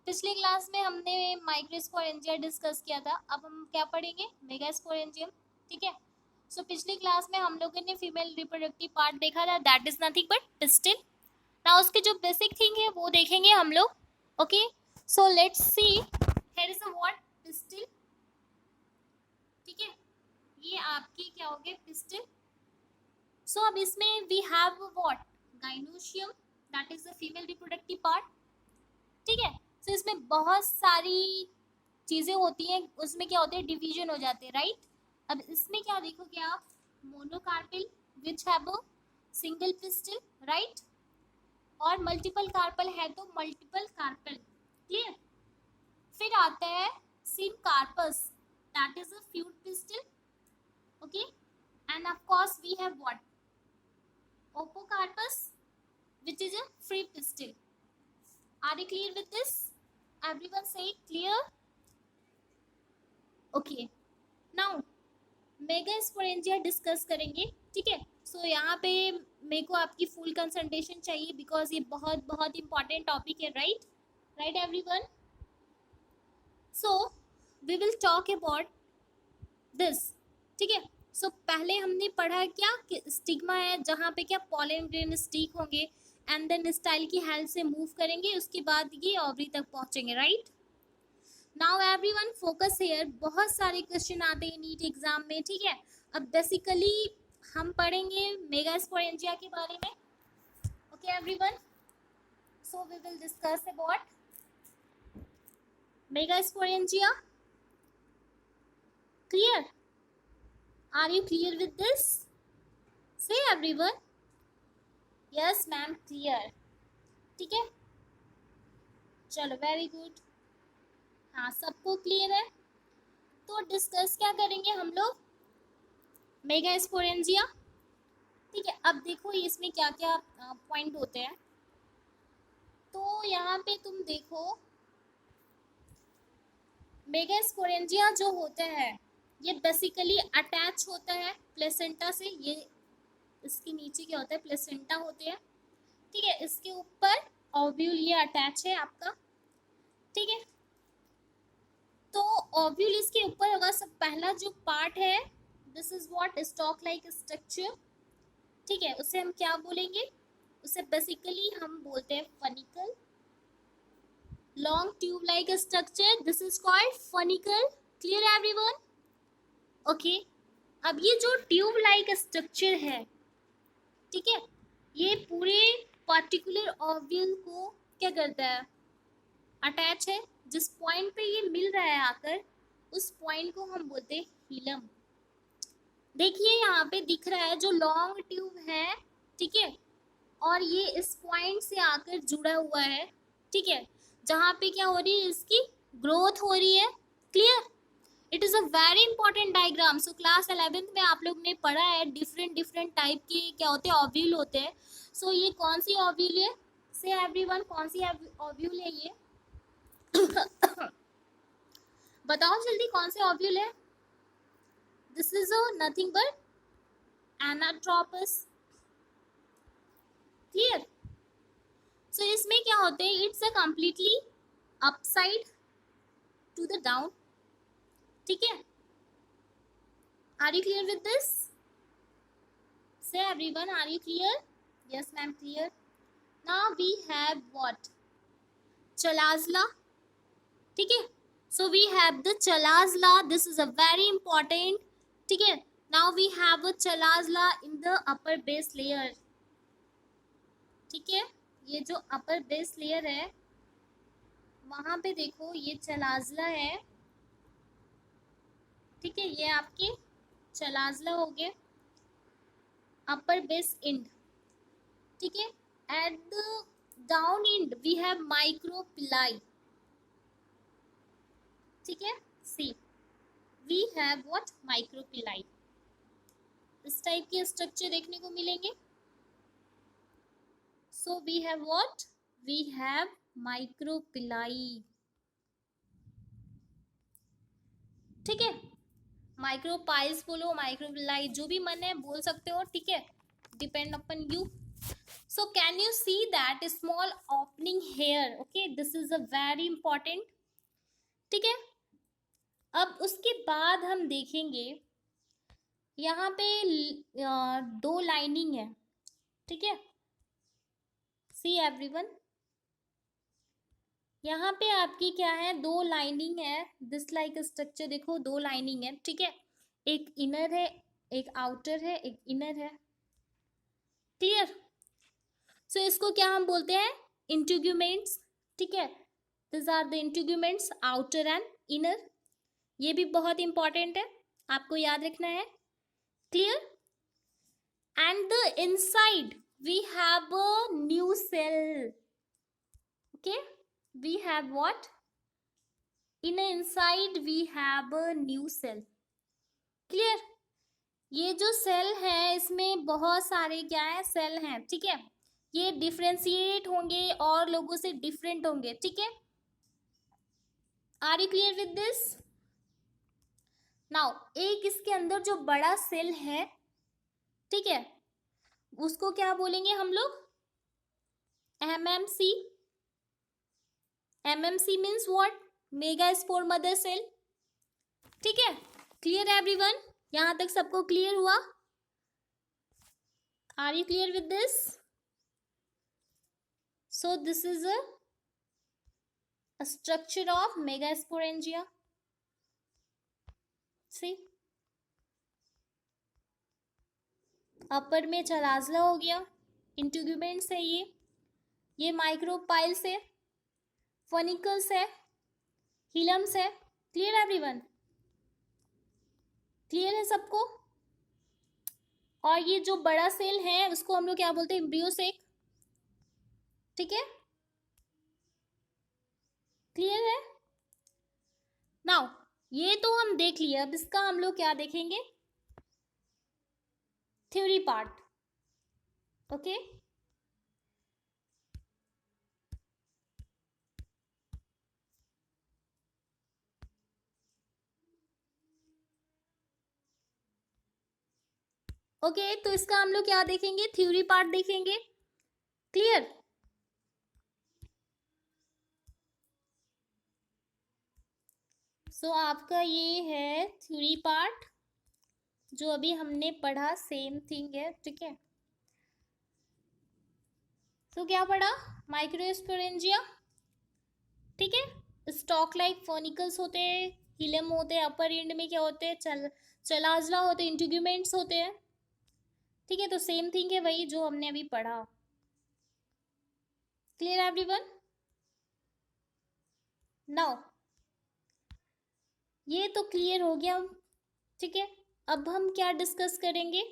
पिछले क्लास में हमने माइक्रोस्पोरेंजिया डिस्कस किया था, अब हम क्या पढ़ेंगे, मेगास्पोरेंजियम। ठीक है, सो पिछली क्लास में हम लोगों ने फीमेल रिप्रोडक्टिव पार्ट देखा था, that is nothing but pistol. ना उसके जो बेसिक थिंग है वो देखेंगे हम लोग। Okay, so let's see, here is a what, pistol. ठीक है, ये आपकी क्या हो गया, पिस्टल। सो अब इसमें we have what, gynoecium, that is the female reproductive part. ठीक है, सो इसमें बहुत सारी चीजें होती हैं, उसमें क्या होते हैं, डिवीजन हो जाते हैं, राइट। अब इसमें क्या देखोगे आप, monocarpel which have a single pistil, right, और मल्टीपल कार्पल है तो मल्टीपल कार्पल, क्लियर। फिर आता है syncarpous, that is a fused pistil, okay, and of course we have what, apocarpous which is a free pistil. Are you clear with this? Everyone say clear? Okay, now megasporangia discuss करेंगे। ठीक है, सो यहाँ पे मेरे को आपकी full concentration चाहिए because ये बहुत बहुत इंपॉर्टेंट टॉपिक है, right, right everyone. So we will talk about this. ठीक है, सो पहले हमने पढ़ा क्या कि स्टिग्मा है जहाँ पे क्या पॉलन ग्रेन स्टिक होंगे एंड देन स्टाइल की हेल्प से मूव करेंगे, उसके बाद ये ओवरी तक पहुंचेंगे, right. Now everyone focus here, बहुत सारे क्वेश्चन आते हैं नीट एग्जाम में। ठीक है, अब बेसिकली हम पढ़ेंगे मेगास्पोरेंजिया के बारे में। Okay everyone, so we will discuss about megasporangia. Clear, are you clear with this? Say everyone, yes ma'am clear. ठीक है, चलो वेरी गुड, हाँ सबको क्लियर है। तो डिस्कस क्या करेंगे हम लोग, मेगास्पोरेंजिया। ठीक है, अब देखो इसमें क्या क्या पॉइंट होते हैं। तो यहाँ पे तुम देखो, मेगास्पोरेंजिया जो होता है ये बेसिकली अटैच होता है प्लेसेंटा से। ये इसके नीचे क्या होता है, प्लेसेंटा होते हैं। ठीक है, इसके ऊपर ओव्यूल ये अटैच है आपका। ठीक है, तो ओव्यूल इसके ऊपर होगा। सब पहला जो पार्ट है, this is what, stock like structure. ठीक है, उसे हम क्या बोलेंगे, उसे बेसिकली हम बोलते हैं funicle, long tube like structure, this is called funicle. Clear everyone? Okay, अब ये जो ट्यूब लाइक स्ट्रक्चर है, ठीक है, ये पूरे पार्टिकुलर ओव्यूल को क्या करता है, अटैच है। जिस पॉइंट पे ये मिल रहा है आकर, उस पॉइंट को हम बोलते हैं हिलम। देखिए यहाँ पे दिख रहा है जो लॉन्ग ट्यूब है, ठीक है, और ये इस पॉइंट से आकर जुड़ा हुआ है। ठीक है, जहाँ पे क्या हो रही है, इसकी ग्रोथ हो रही है। Clear, it is a very important diagram. So class 11th में आप लोग ने पढ़ा है डिफरेंट डिफरेंट टाइप के क्या होते हैं, ओव्यूल होते हैं। सो ये कौन सी ओव्यूल है, से एवरीवन कौन सी ओव्यूल है ये बताओ जल्दी, कौन से ओव्यूल है? This is nothing but anatropous. Clear, so इसमें क्या होते हैं, it's a completely upside to the down. ठीक है, are you clear with this? Say everyone, are you clear? Yes ma'am clear. Now we have what, chalaza. ठीक है, so we have the chalaza, this is a very important. ठीक है, now we have a chalaza in the upper base layer. ठीक है, ये जो अपर base layer है वहां पे देखो ये चलाजला है। ठीक है, ये आपके चलाजला हो गए, अपर बेस एंड। ठीक है, at the down end we have micropyle. ठीक है, see we have what, micropyle. इस टाइप के स्ट्रक्चर देखने को मिलेंगे। So we have what, we have micropyle. ठीक है, माइक्रोपाइल्स बोलो, माइक्रोपिलाई, जो भी मन है बोल सकते हो। ठीक है, depend upon you. So can you see that small opening here? Okay, this is a very important. ठीक है, अब उसके बाद हम देखेंगे यहाँ पे दो लाइनिंग है, ठीक है। सी एवरीवन, यहाँ पे आपकी क्या है, दो लाइनिंग है। दिस लाइक स्ट्रक्चर देखो, दो लाइनिंग है, ठीक है। एक इनर है, एक आउटर है, एक इनर है, क्लियर। सो इसको क्या हम बोलते हैं, इंटीग्यूमेंट्स, ठीक है। This are the integuments, outer and inner. ये भी बहुत इंपॉर्टेंट है, आपको याद रखना है, clear. And the inside we have a new cell, okay. We have what, in inside we have a new cell, clear. ये जो सेल है इसमें बहुत सारे क्या है, सेल हैं, ठीक है। ये डिफ्रेंशिएट होंगे और लोगों से डिफरेंट होंगे, ठीक है। Are you clear with this? Now एक इसके अंदर जो बड़ा सेल है, ठीक है, उसको क्या बोलेंगे हम लोग, MMC. MMC means what, mega spore mother cell, ठीक है। क्लियर एवरीवन, यहां तक सबको क्लियर हुआ? Are you clear with this? So this is a structure of megasporangia. See, upper में चलाजला हो गया, इंटीग्यूमेंट्स है ये माइक्रोपाइल्स है, फनिकल्स है, हिलम्स है। क्लियर एवरीवन, क्लियर है सबको? और ये जो बड़ा सेल है उसको हम लोग क्या बोलते हैं, एम्ब्रियोसेक, ठीक है। क्लियर है? नाउ ये तो हम देख लिया, अब इसका हम लोग क्या देखेंगे, थ्योरी पार्ट, ओके। ओके, तो इसका हम लोग क्या देखेंगे, थ्योरी पार्ट देखेंगे, क्लियर। सो आपका ये है थ्योरी पार्ट, जो अभी हमने पढ़ा, सेम थिंग है, ठीक है। तो क्या पढ़ा, माइक्रोस्पोरेंजिया, ठीक है। स्टॉक लाइक फर्निकल्स होते हैं, हिलम होते हैं, अपर एंड में क्या होते हैं, चलाजला होते हैं, इंटीग्यूमेंट्स होते हैं, ठीक है। तो सेम थिंग है वही जो हमने अभी पढ़ा, क्लियर एवरीवन? नाउ ये तो क्लियर हो गया, ठीक है। अब हम क्या डिस्कस करेंगे,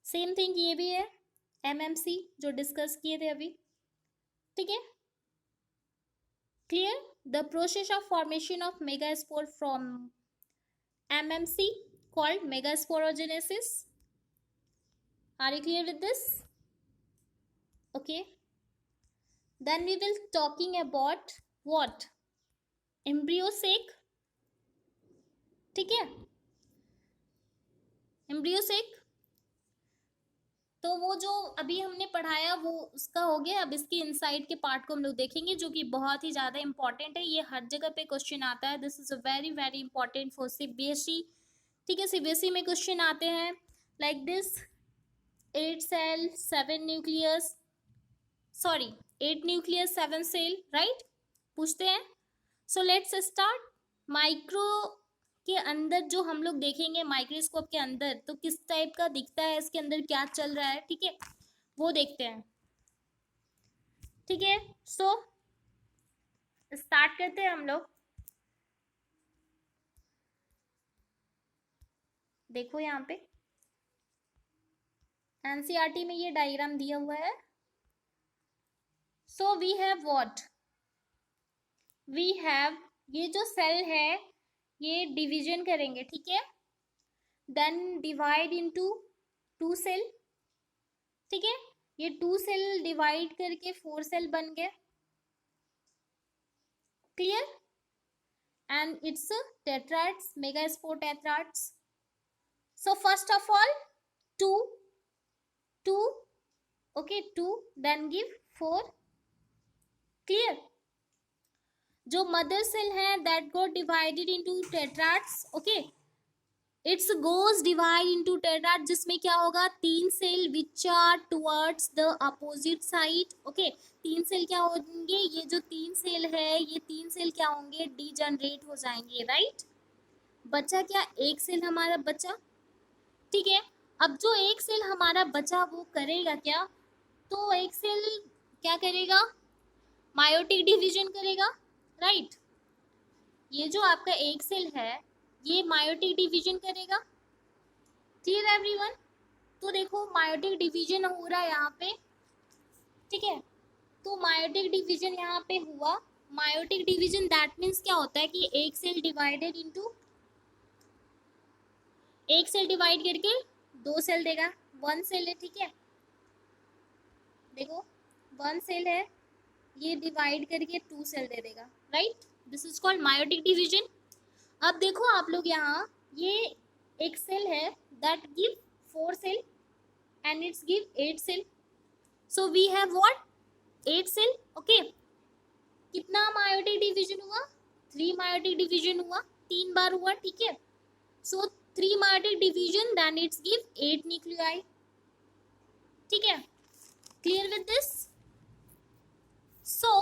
सेम थिंग ये भी है, एमएमसी जो डिस्कस किए थे अभी, ठीक है। Clear, the process of formation of megaspore from MMC called megasporogenesis. Are you clear with this? Okay, then we will talking about what, embryo sac, ठीक है। एम्ब्रियोसेक, तो वो जो अभी हमने पढ़ाया वो उसका हो गया। अब इसके इनसाइड के पार्ट को हम लोग देखेंगे, जो कि बहुत ही ज़्यादा इंपॉर्टेंट है, ये हर जगह पे क्वेश्चन आता है। This is a very very important for CBSE, ठीक है। सीबीएसई में क्वेश्चन आते हैं like this, 8 cell 7 nucleus, sorry 8 nucleus 7 cell, right, पूछते हैं। So let's start. माइक्रो के अंदर जो हम लोग देखेंगे, माइक्रोस्कोप के अंदर तो किस टाइप का दिखता है, इसके अंदर क्या चल रहा है, ठीक है, वो देखते हैं, ठीक है। सो स्टार्ट करते हैं हम लोग। देखो यहाँ पे एनसीईआरटी में ये डायग्राम दिया हुआ है। So we have what, we have, ये जो सेल है ये डिवीजन करेंगे, ठीक है। देन डिवाइड इनटू 2 सेल, ठीक है। ये 2 सेल डिवाइड करके 4 सेल बन गए, clear. And it's tetrads, megaspore tetrads. So first of all 2 2 okay 2 then give 4. Clear. जो मदर सेल है that got divided into tetrads. Okay it's goes divide into tetrad जिसमें क्या होगा 3 cell which are towards the opposite side. Okay 3 cell क्या होंगे, ये जो 3 cell है ये 3 सेल क्या होंगे डीजनरेट हो जाएंगे. राइट बचा क्या एक सेल हमारा बचा. ठीक है अब जो एक सेल हमारा बचा वो करेगा क्या, तो एक सेल क्या करेगा मायोटिक डिवीजन करेगा. राइट ये जो आपका एक सेल है ये मायोटिक डिवीजन करेगा. Clear everyone. तो देखो मायोटिक डिवीजन हो रहा है यहाँ पे. ठीक है तो मायोटिक डिवीजन यहाँ पे हुआ. मायोटिक डिवीजन दैट मीन्स क्या होता है कि एक सेल डिवाइडेड इनटू, एक सेल डिवाइड करके 2 सेल देगा. 1 सेल है. ठीक है देखो 1 सेल है ये डिवाइड करके 2 सेल दे देगा. Right this is called meiotic division. अब देखो आप लोग यहाँ ये एक सेल है that give 4 cell and it's give 8 cell. So we have what 8 cell. Okay कितना मायोटिक डिवीजन हुआ 3 मायोटिक डिवीजन हुआ 3 बार हुआ. ठीक है so 3 meiotic division then it's give 8 nuclei. ठीक है क्लियर विद दिस. सो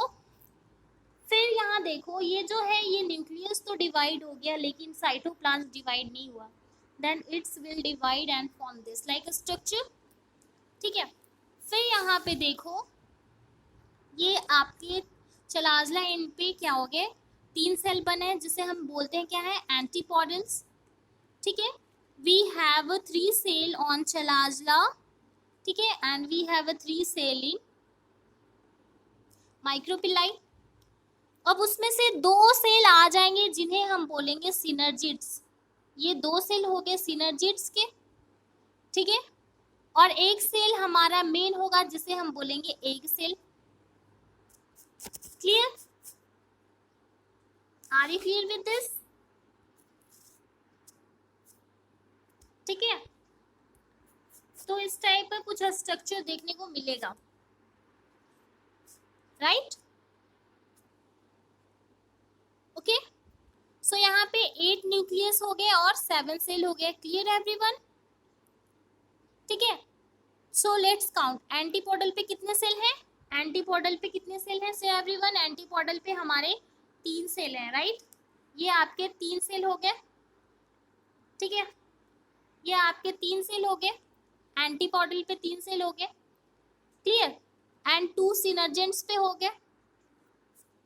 फिर यहाँ देखो ये जो है ये न्यूक्लियस तो डिवाइड हो गया लेकिन साइटोप्लाज्म डिवाइड नहीं हुआ. Then it's will divide and form this like a structure. ठीक है फिर यहाँ पे देखो ये आपके चलाजला एंड पे क्या हो गए 3 सेल बने हैं जिसे हम बोलते हैं क्या है एंटीपोडल्स. ठीक है वी हैव 3 सेल ऑन चलाजला. ठीक है एंड वी हैव 3 सेल इन माइक्रोपिलाई. अब उसमें से 2 सेल आ जाएंगे जिन्हें हम बोलेंगे सिनर्जिड्स. ये 2 सेल हो गए सिनर्जिड्स के. ठीक है और एक सेल हमारा मेन होगा जिसे हम बोलेंगे egg cell. Clear are you clear with this. ठीक है तो इस टाइप का कुछ स्ट्रक्चर देखने को मिलेगा. राइट ओके सो यहाँ पे 8 न्यूक्लियस हो गए और 7 सेल हो गए. Clear everyone. ठीक है सो लेट्स काउंट एंटीपोडल पे कितने सेल हैं. एंटीपोडल पे कितने सेल हैं सो एवरीवन. एंटीपोडल पे हमारे 3 सेल हैं. राइट ये आपके 3 सेल हो गए. ठीक है ये आपके 3 सेल हो गए. एंटीपोडल पे 3 सेल हो गए. क्लियर एंड 2 सिनर्जेंट्स पे हो गए.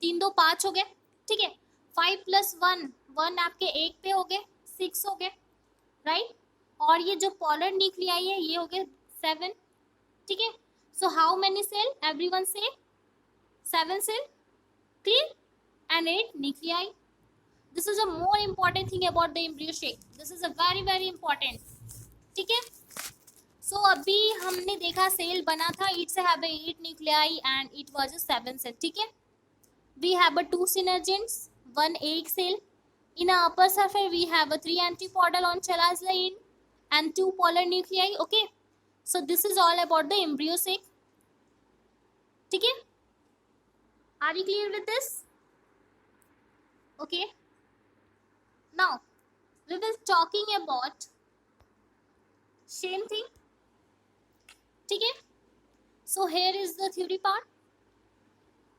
3 2 5 हो गए. ठीक है 5 + 1 1 आपके एक पे हो गए 6 हो गए. राइट और ये जो पोलर न्यूक्लियाई है ये हो गए 7. ठीक है so how many cell everyone say 7 cell. Clear and 8 nuclei. This is a more important thing about the embryo shape. This is a very very important. ठीक है सो अभी हमने देखा सेल बना था it's have 8 nuclei and it was a 7 cell. ठीक है we have 2 synergens 1 egg cell in a upper surface. We have 3 antipodal on chalaza end and 2 polar nuclei. Okay so this is all about the embryo sac. ठीक है are you clear with this. Okay now we will talking about same thing. ठीक है so here is the theory part.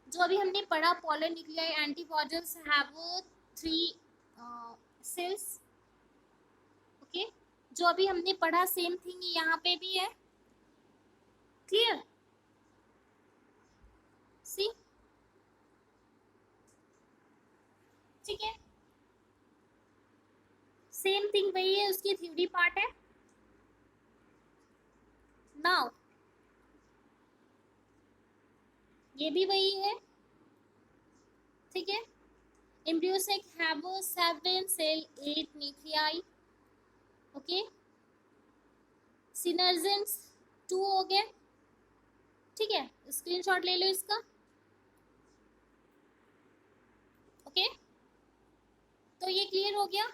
जो अभी हमने पढ़ा polar nuclei antipodals have 3 cells. Okay जो अभी हमने पढ़ा सेम थिंग यहाँ पे भी है. क्लियर सी. ठीक है सेम थिंग वही है उसकी थ्योरी पार्ट है. नाउ ये भी वही है. ठीक है embryo sac have 7 cell 8 nuclei. Okay सिनर्जेंट्स 2 हो गए. ठीक है स्क्रीनशॉट ले लो इसका. ओके तो ये क्लियर हो गया.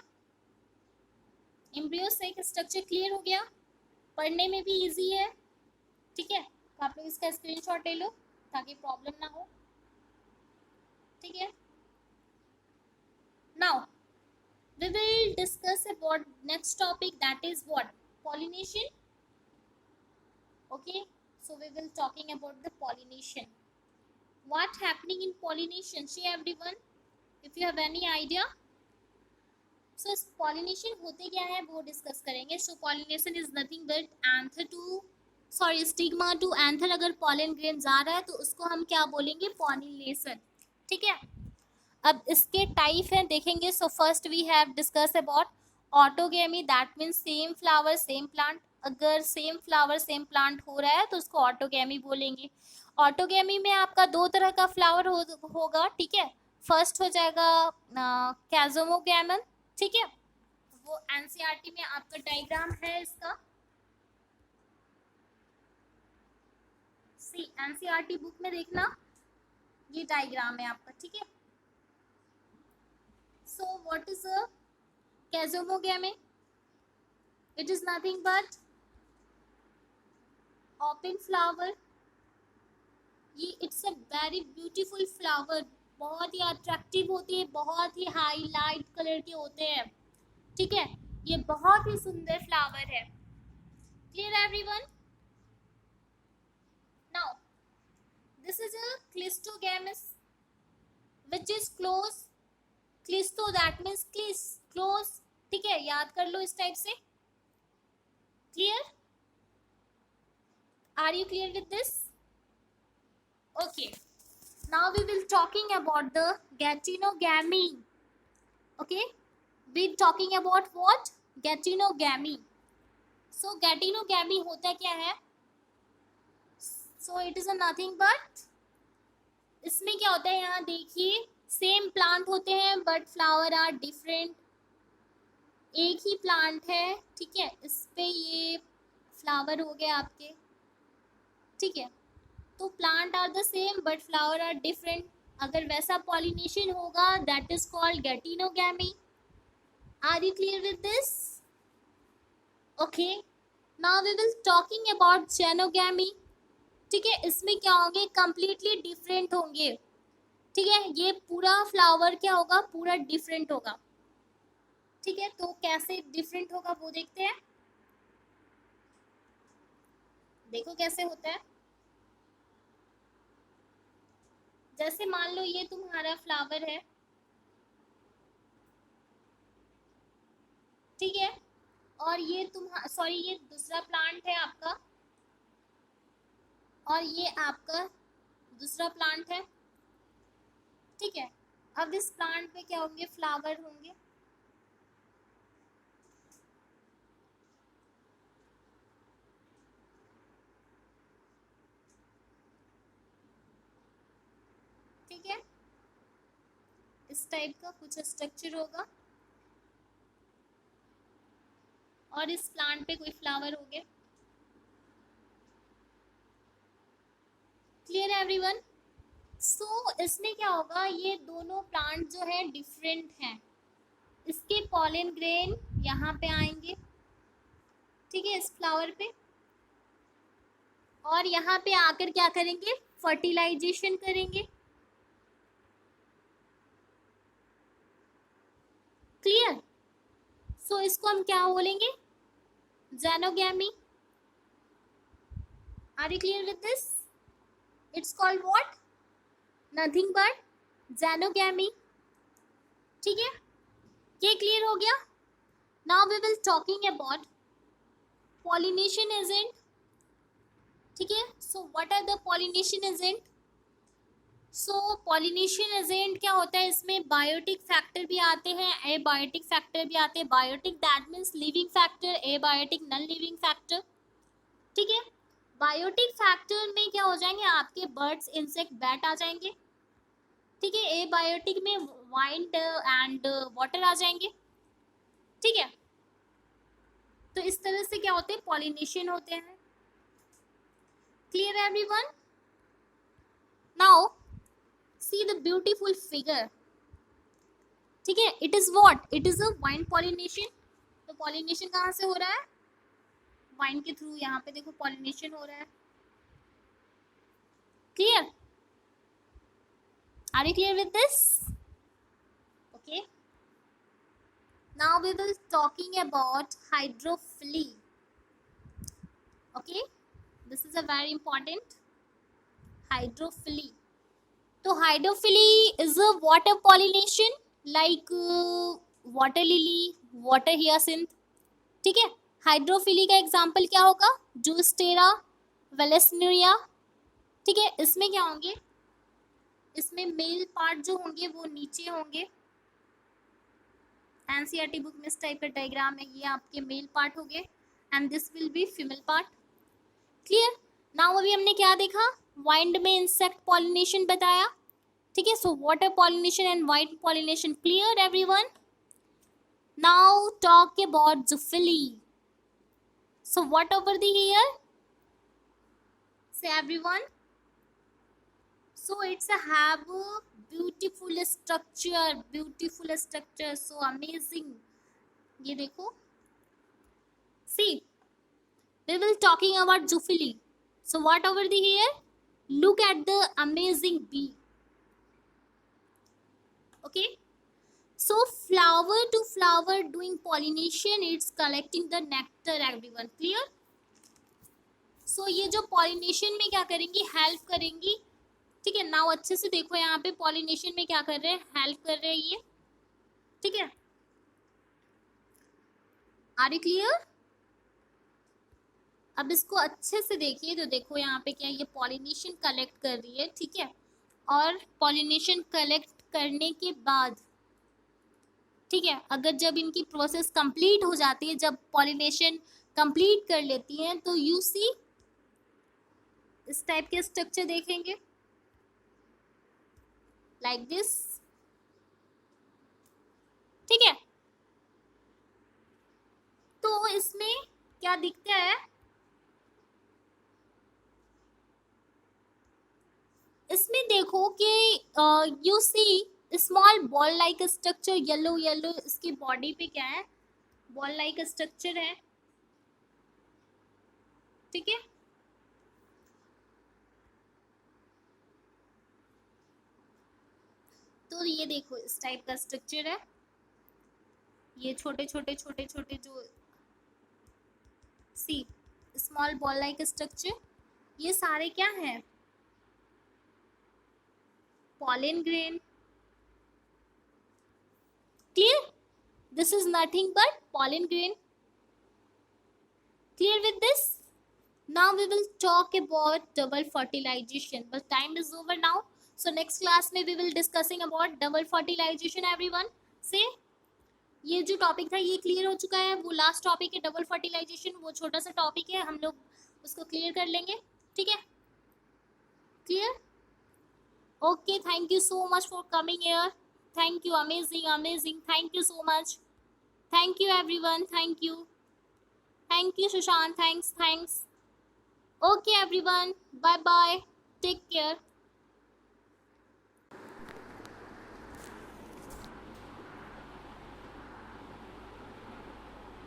एम्ब्रियो सेक स्ट्रक्चर क्लियर हो गया. पढ़ने में भी इजी है. ठीक है तो आप लोग इसका स्क्रीनशॉट ले लो ताकि प्रॉब्लम ना हो, ठीक है। Now we will discuss about next topic, that is what, pollination. Okay, so we will talking about the pollination. What happening in pollination, see everyone, if you have any idea. So pollination होते क्या है वो discuss करेंगे. So pollination is nothing but anther to stigma to anther. अगर pollen grain जा रहा है तो उसको हम क्या बोलेंगे, pollination, ठीक है. अब इसके टाइप हैं देखेंगे. So first we have discuss about autogamy, that means same flower same plant. अगर सेम फ्लावर सेम प्लांट हो रहा है तो उसको ऑटोगेमी बोलेंगे. ऑटोगेमी में आपका दो तरह का फ्लावर होगा, ठीक है. फर्स्ट हो जाएगा कैजोमोगैमन, ठीक है. वो एनसीईआरटी में आपका डायग्राम है इसका. सी एनसीईआरटी बुक में देखना, ये डायग्राम है आपका, ठीक है. So what is a chasmogamy? It is nothing but open flower. ये it's a very beautiful flower. बहुत ही अट्रैक्टिव होती है, बहुत ही हाईलाइट कलर के होते हैं, ठीक है. ये बहुत ही सुंदर फ्लावर है. Clear everyone? Now this is a clistogamous which is close. Cleisto that means close, ठीक है. याद कर लो इस टाइप से. Clear? Are you clear with this? Okay, now we will talking about the geitonogamy. Okay, we talking about what, geitonogamy. So geitonogamy होता क्या है? So it is nothing but, इसमें क्या होता है, यहाँ देखिए सेम प्लांट होते हैं बट फ्लावर आर डिफरेंट. एक ही प्लांट है, ठीक है, इस पे ये फ्लावर हो गए आपके, ठीक है. तो plant are the same but flower are different. अगर वैसा पॉलिनेशन होगा that is called geitonogamy. Are you clear with this? Okay, now we will talking about xenogamy, ठीक है. इसमें क्या होंगे, कंप्लीटली डिफरेंट होंगे, ठीक है. ये पूरा फ्लावर क्या होगा, पूरा डिफरेंट होगा, ठीक है. तो कैसे डिफरेंट होगा वो देखते हैं. देखो कैसे होता है. जैसे मान लो ये तुम्हारा फ्लावर है, ठीक है, और ये ये दूसरा प्लांट है आपका, और ये आपका दूसरा प्लांट है, ठीक है. अब इस प्लांट में क्या होंगे, फ्लावर होंगे, ठीक है. इस टाइप का कुछ स्ट्रक्चर होगा, और इस प्लांट पे कोई फ्लावर हो गया. Clear everyone? सो इसमें क्या होगा, ये दोनों प्लांट जो है डिफरेंट हैं. इसके पॉलन ग्रेन यहाँ पे आएंगे, ठीक है, इस फ्लावर पे, और यहाँ पे आकर क्या करेंगे, फर्टिलाइजेशन करेंगे. क्लियर? सो इसको हम क्या बोलेंगे, xenogamy. Are you clear with this? It's called what, nothing but xenogamy, ठीक है. ये क्लियर हो गया. Now we will talking about pollination agent, ठीक है. So what are the pollination agent? So pollination agent क्या होता है, इसमें बायोटिक फैक्टर भी आते हैं, एबायोटिक फैक्टर भी आते हैं. Biotic that means living factor, abiotic non living factor, ठीक है. बायोटिक फैक्टर में क्या हो जाएंगे, आपके बर्ड्स, इंसेक्ट, बैट आ जाएंगे, ठीक है. एबायोटिक में वाइंड एंड वाटर आ जाएंगे, ठीक है. तो इस तरह से क्या होते हैं, पॉलिनेशन होते हैं. Clear everyone? Now see the beautiful figure, ठीक है. It is what, it is a wine pollination. तो पॉलिनेशन कहाँ से हो रहा है, वाइन के थ्रू. यहाँ पे देखो पॉलिनेशन हो रहा है, Clear? Are you clear with this? Okay. Now we will talking about hydrophily. Okay. This is a very important hydrophily. So hydrophily is a water pollination like water lily, water hyacinth. ठीक है. Hydrophily का example क्या होगा? जूस्टेरा, वेलेस्निया. ठीक है. इसमें क्या होंगे? इसमें मेल पार्ट जो होंगे वो नीचे होंगे. एनसीईआरटी बुक में इस टाइप का डायग्राम है. ये आपके मेल पार्ट हो गए and this will be female part. Clear? Now अभी हमने क्या देखा? वाइंड में इंसेक्ट पॉलिनेशन बताया. ठीक है. So water pollination and wind pollination. Clear everyone? Now talk about zoophily. So what over the here? Say everyone. So it's a have a beautiful structure, so amazing. ये देखो. See, we will talking about ज़ूफिली. So what over the here? Look at the amazing bee. Okay. So flower to flower doing pollination, it's collecting the nectar everyone. Clear? So ये जो pollination में क्या करेंगी? Help करेंगी. ठीक है. Now अच्छे से देखो यहाँ पे pollination में क्या कर रहे हैं? Help कर रहे हैं ये. ठीक है. Are you clear? अब इसको अच्छे से देखिए तो देखो यहाँ पे क्या ये pollination collect कर रही है. ठीक है. और pollination collect करने के बाद ठीक है, अगर जब इनकी प्रोसेस कंप्लीट हो जाती है, जब पॉलिनेशन कंप्लीट कर लेती हैं, तो यू सी इस टाइप के स्ट्रक्चर देखेंगे लाइक दिस. ठीक है. तो इसमें क्या दिखता है? इसमें देखो कि you see small ball like structure, yellow yellow इसकी बॉडी पे क्या है? बॉल लाइक स्ट्रक्चर है. ठीक है. तो ये देखो इस टाइप का स्ट्रक्चर है. ये छोटे छोटे छोटे छोटे जो सी स्मॉल बॉल लाइक स्ट्रक्चर, ये सारे क्या है? pollen grain. Clear? This is nothing but pollen grain. Clear with this? Now we will talk about double fertilization, but time is over now. So next class में we will discussing about double fertilization everyone. Say ये जो topic था ये clear हो चुका है. वो last topic है डबल फर्टिलाइजेशन. वो छोटा सा टॉपिक है, हम लोग उसको क्लियर कर लेंगे. ठीक है. Clear? Okay, thank you so much for coming here. Thank you. Amazing. Thank you so much. Thank you everyone. Thank you. Thank you Sushant. Thanks. Okay everyone. Bye bye. Take care.